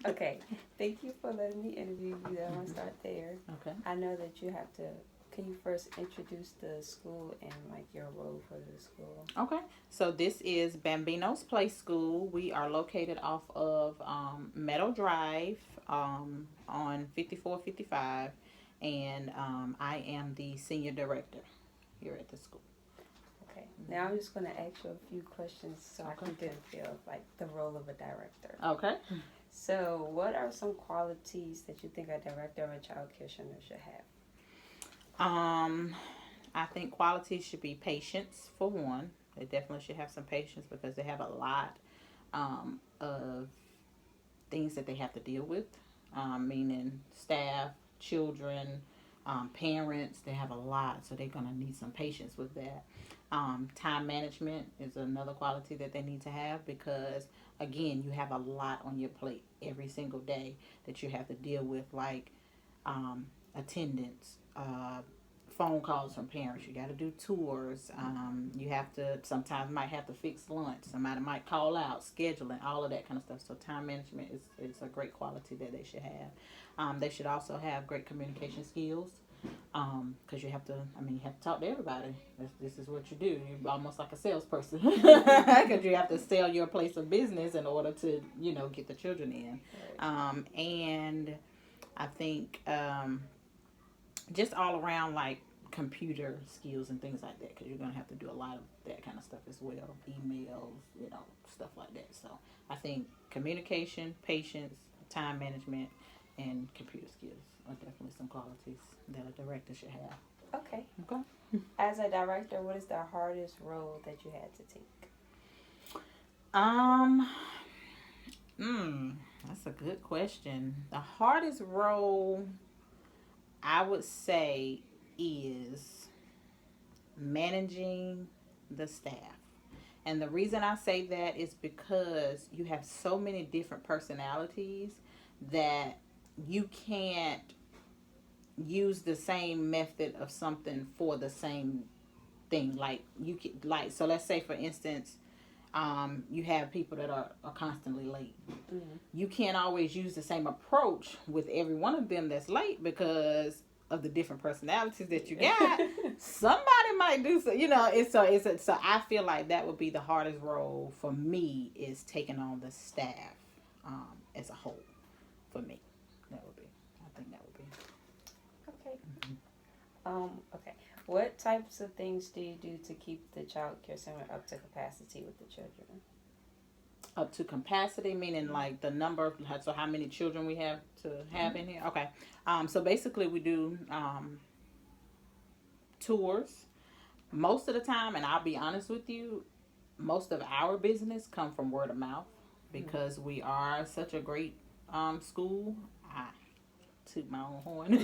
Okay, thank you for letting me interview you. I want to start there. Okay. I know that you have to. Can you first introduce the school and like your role for the school? Okay. So this is Bambino's Play School. We are located off of Meadow Drive on 5455. And I am the senior director here at the school. Okay. Now I'm just going to ask you a few questions so I Okay. can get a feel of like the role of a director. Okay. So, what are some qualities that you think a director of a child care center should have? Um, I think quality should be patience for one. They definitely should have some patience because they have a lot of things that they have to deal with, meaning staff, children, parents. They have a lot, so they're going to need some patience with that. Time management is another quality that they need to have because, again, you have a lot on your plate every single day that you have to deal with, like attendance, phone calls from parents. You got to do tours. You have to sometimes might have to fix lunch. Somebody might call out, scheduling, all of that kind of stuff. So time management is a great quality that they should have. They should also have great communication skills because you have to. I mean, you have to talk to everybody. This is what you do. You're almost like a salesperson because you have to sell your place of business in order to get the children in. And I think just all around like computer skills and things like that because you're going to have to do a lot of that kind of stuff as well, emails, stuff like that. So I think communication, patience, time management, and computer skills are definitely some qualities that a director should have. Okay. Okay. As a director, what is the hardest role that you had to take? um that's a good question. The hardest role I would say is managing the staff. And the reason I say that is because you have so many different personalities that you can't use the same method of something for the same thing. Like you can, like so let's say for instance, you have people that are constantly late. Mm-hmm. You can't always use the same approach with every one of them that's late because of the different personalities that you got. Somebody might do so. So I feel like that would be the hardest role for me is taking on the staff as a whole. For me, that would be. I think that would be. Okay. Okay. What types of things do you do to keep the child care center up to capacity with the children? Up to capacity, meaning like the number, so how many children we have to have in here. Okay. So basically we do tours most of the time, and I'll be honest with you, most of our business come from word of mouth because we are such a great school. I toot my own horn.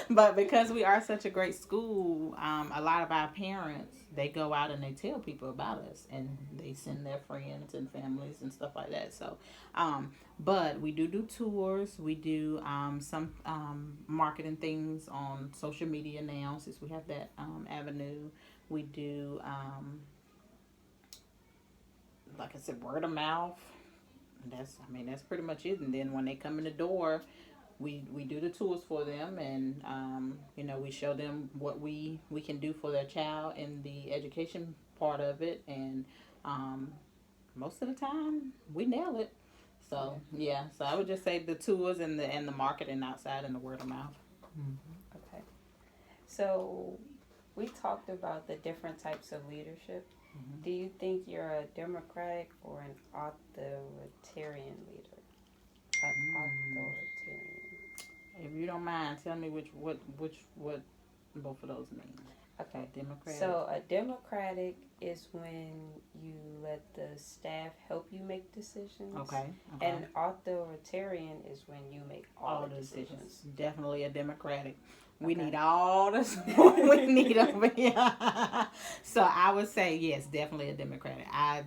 But because we are such a great school, a lot of our parents, they go out and they tell people about us and they send their friends and families and stuff like that. So but we do tours. We do some marketing things on social media now since we have that avenue. We do like I said, word of mouth. That's pretty much it. And then when they come in the door, we do the tours for them, and we show them what we can do for their child in the education part of it, and most of the time we nail it. So yeah, so I would just say the tours and the marketing outside and the word of mouth. Okay. So we talked about the different types of leadership. Do you think you're a democratic or an authoritarian leader? An authoritarian. If you don't mind, tell me what both of those mean. So Okay. Democratic. So a democratic is when you let the staff help you make decisions. Okay. And authoritarian is when you make all the decisions. Definitely a democratic. We Okay. need all the support we need over here. So I would say yes, definitely a democratic. I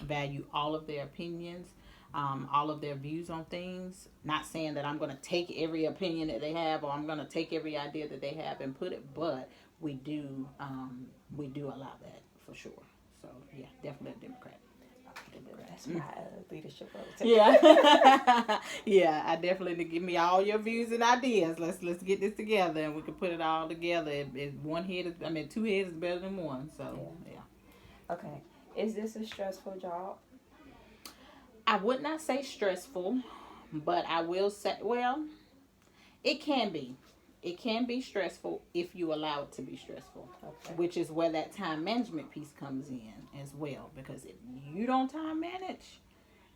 value all of their opinions, all of their views on things. Not saying that I'm going to take every opinion that they have or I'm going to take every idea that they have and put it, but we do allow that for sure. So yeah, definitely a democratic. That's That's my leadership role. Yeah. Yeah, I definitely give me all your views and ideas. Let's get this together and we can put it all together. Two heads is better than one. So yeah. Okay. Is this a stressful job? I would not say stressful, but I will say, well, it can be. It can be stressful if you allow it to be stressful, Okay. which is where that time management piece comes in as well. Because if you don't time manage,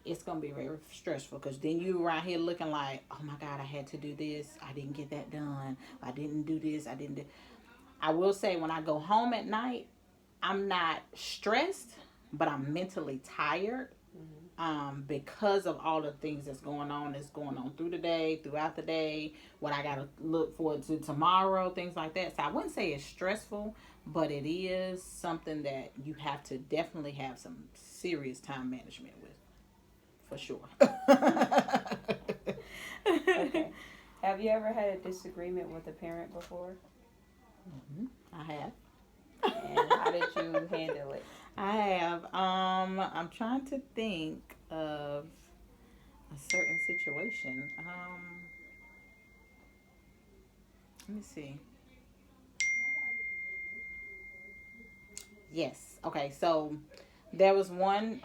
it's going to be very stressful because then you around here looking like, oh my God, I had to do this. I didn't get that done. I didn't do this. I didn't do. I will say when I go home at night, I'm not stressed, but I'm mentally tired because of all the things that's going on through the day, throughout the day, what I got to look forward to tomorrow, things like that. So I wouldn't say it's stressful, but it is something that you have to definitely have some serious time management with, for sure. Okay. Have you ever had a disagreement with a parent before? I have. And how did you handle it? I have. I'm trying to think of a certain situation. Let me see. Yes. Okay. So there was one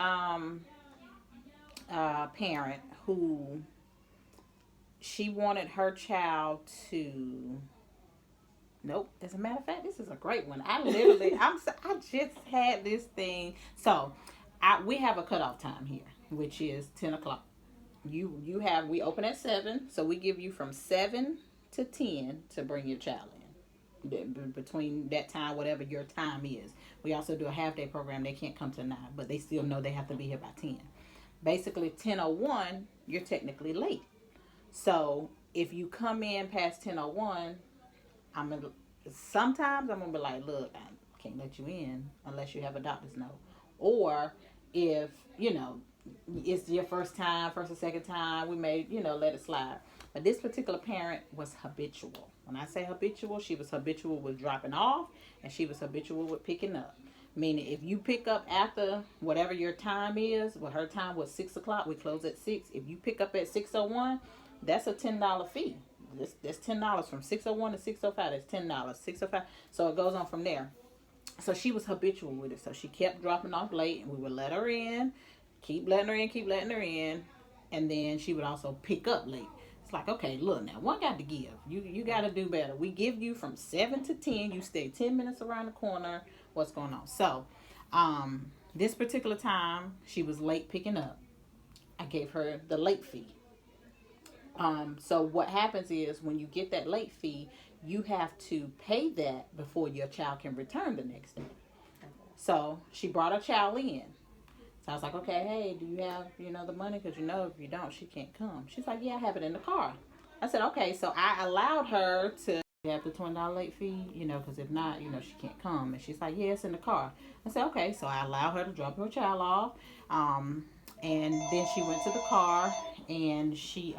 parent who she wanted her child to. Nope. As a matter of fact, this is a great one. I just had this thing. So, we have a cutoff time here, which is 10 o'clock. We open at 7, so we give you from 7 to 10 to bring your child in. Between that time, whatever your time is. We also do a half day program. They can't come to 9, but they still know they have to be here by 10. Basically, 10:01, you're technically late. So if you come in past 10:01, sometimes I'm gonna be like, look, I can't let you in unless you have a doctor's note, or if it's your first or second time, we may let it slide. But this particular parent was habitual. When I say habitual, she was habitual with dropping off, and she was habitual with picking up. Meaning, if you pick up after whatever your time is, well, her time was 6 o'clock. We close at 6. If you pick up at 6:01, that's a $10 fee. That's $10 from 6:01 to 6:05. That's $10. 6:05. So it goes on from there. So she was habitual with it. So she kept dropping off late, and we would let her in, keep letting her in, and then she would also pick up late. It's like, okay, look now, one got to give. You got to do better. We give you from 7 to 10. You stay 10 minutes around the corner. What's going on? So, this particular time she was late picking up. I gave her the late fee. So what happens is when you get that late fee, you have to pay that before your child can return the next day. So she brought her child in. So I was like, okay, hey, do you have, the money? Because if you don't, she can't come. She's like, yeah, I have it in the car. I said, okay. So I allowed her to have the $20 late fee, because if not, she can't come. And she's like, yeah, it's in the car. I said, okay. So I allowed her to drop her child off. And then she went to the car, and she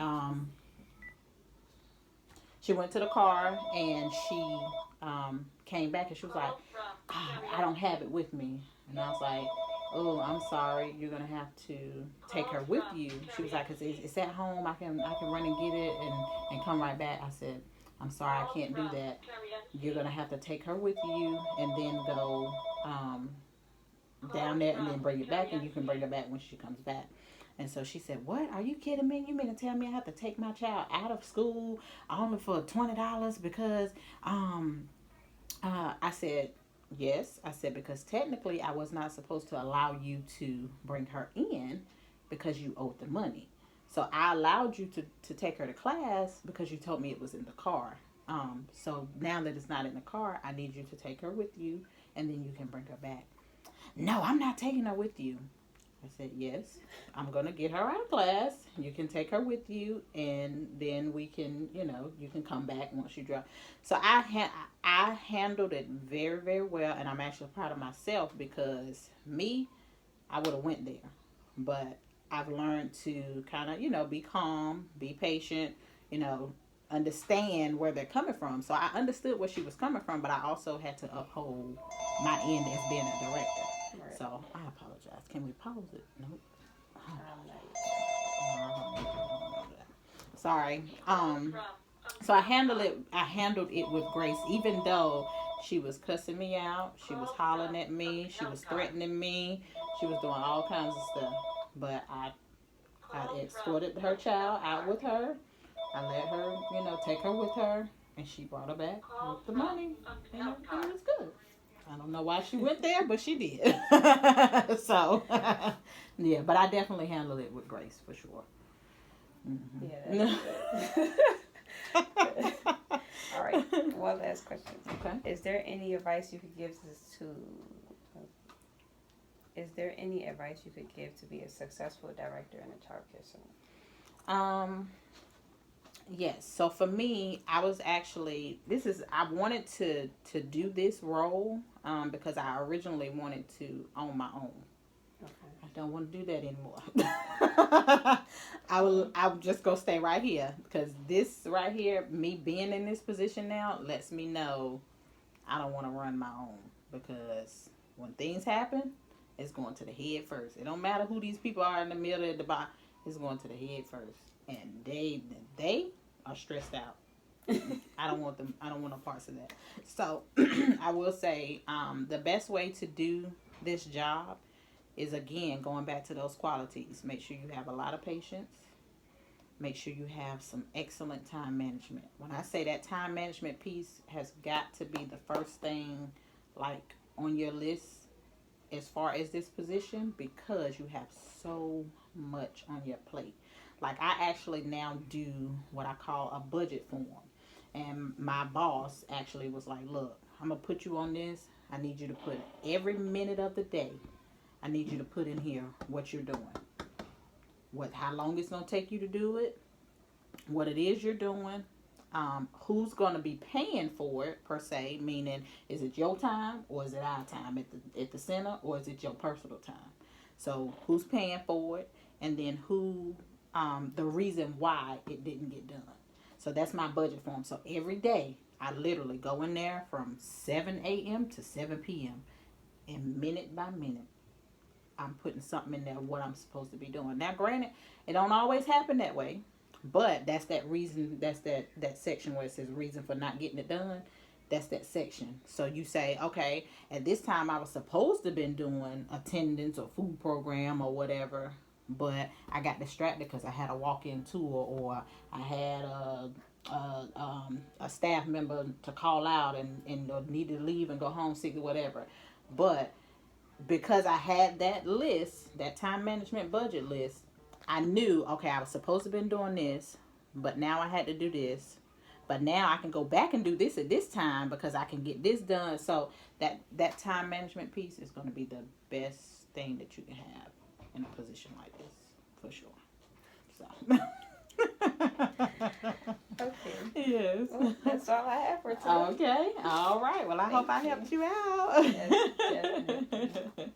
went to the car, and she came back, and she was like, I don't have it with me. And I was like, oh, I'm sorry, you're gonna have to take her with you. She was like, it's at home. I can run and get it and come right back. I said, I'm sorry, I can't do that. You're gonna have to take her with you and then go down there and then bring it back, and you can bring her back when she comes back. And so she said, what? Are you kidding me? You mean to tell me I have to take my child out of school only for $20 because I said, yes. I said, because technically I was not supposed to allow you to bring her in because you owed the money. So I allowed you to take her to class because you told me it was in the car. So now that it's not in the car, I need you to take her with you, and then you can bring her back. No, I'm not taking her with you. I said, yes, I'm going to get her out of class. You can take her with you, and then we can, you can come back once you drop. So I handled it very, very well, and I'm actually proud of myself because I would have went there. But I've learned to kind of, be calm, be patient, understand where they're coming from. So I understood where she was coming from, but I also had to uphold my end as being a director. Right. So I apologize. Can we pause it? Nope. I'm not Sorry. So I handled it with grace, even though she was cussing me out, she was hollering at me, she was threatening me, she was doing all kinds of stuff. But I escorted her child out with her. I let her, take her with her, and she brought her back with the money, and everything was good. I don't know why she went there, but she did. So, yeah, but I definitely handled it with grace for sure. Mm-hmm. Yeah, that's good. All right, one last question. Okay. Is there any advice you could give to? Is there any advice you could give to be a successful director in a childcare center? Yes. So for me, I was actually I wanted to do this role because I originally wanted to own my own. Okay. I don't want to do that anymore. I would just go stay right here because this right here, me being in this position now, lets me know I don't want to run my own because when things happen, it's going to the head first. It don't matter who these people are in the middle at the bottom. It's going to the head first, and they are stressed out. I don't want them. I don't want no parts of that. So I will say the best way to do this job is, again, going back to those qualities. Make sure you have a lot of patience. Make sure you have some excellent time management. When I say that time management piece has got to be the first thing, like, on your list as far as this position, because you have so much on your plate. Like, I actually now do what I call a budget form. And my boss actually was like, look, I'm going to put you on this. I need you to put every minute of the day, I need you to put in here what you're doing. How long it's going to take you to do it, what it is you're doing, who's going to be paying for it, per se, meaning, is it your time or is it our time at the center, or is it your personal time? So who's paying for it, and then the reason why it didn't get done. So that's my budget form. So every day I literally go in there from 7 a.m. to 7 p.m. and minute by minute I'm putting something in there what I'm supposed to be doing. Now, granted, it don't always happen that way, but that's that reason. That's that section where it says reason for not getting it done. That's that section. So you say, okay, at this time I was supposed to have been doing attendance or food program or whatever, but I got distracted because I had a walk-in tour, or I had a staff member to call out and needed to leave and go home sick or whatever. But because I had that list, that time management budget list, I knew, okay, I was supposed to have been doing this, but now I had to do this. But now I can go back and do this at this time because I can get this done. So that time management piece is going to be the best thing that you can have in a position like this, for sure. So. Okay. Yes. Well, that's all I have for today. Okay. All right. Well, I hope I helped you out. Yes, definitely.